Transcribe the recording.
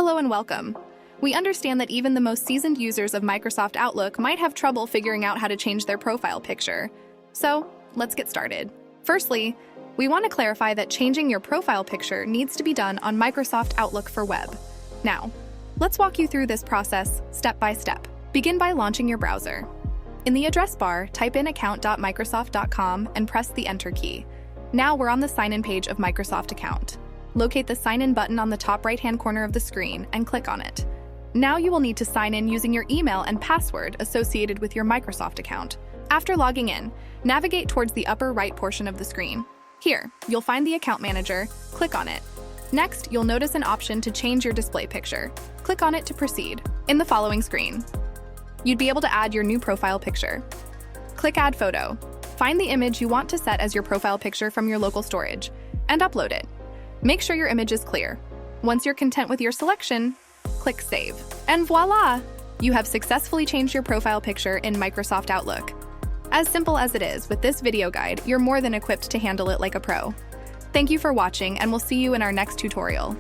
Hello and welcome. We understand that even the most seasoned users of Microsoft Outlook might have trouble figuring out how to change their profile picture. So, let's get started. Firstly, we want to clarify that changing your profile picture needs to be done on Microsoft Outlook for Web. Now, let's walk you through this process step by step. Begin by launching your browser. In the address bar, type in account.microsoft.com and press the Enter key. Now we're on the sign-in page of Microsoft Account. Locate the Sign In button on the top right-hand corner of the screen and click on it. Now you will need to sign in using your email and password associated with your Microsoft account. After logging in, navigate towards the upper right portion of the screen. Here, you'll find the Account Manager. Click on it. Next, you'll notice an option to change your display picture. Click on it to proceed. In the following screen, you'd be able to add your new profile picture. Click Add Photo. Find the image you want to set as your profile picture from your local storage and upload it. Make sure your image is clear. Once you're content with your selection, click Save. And voila! You have successfully changed your profile picture in Microsoft Outlook. As simple as it is, with this video guide, you're more than equipped to handle it like a pro. Thank you for watching, and we'll see you in our next tutorial.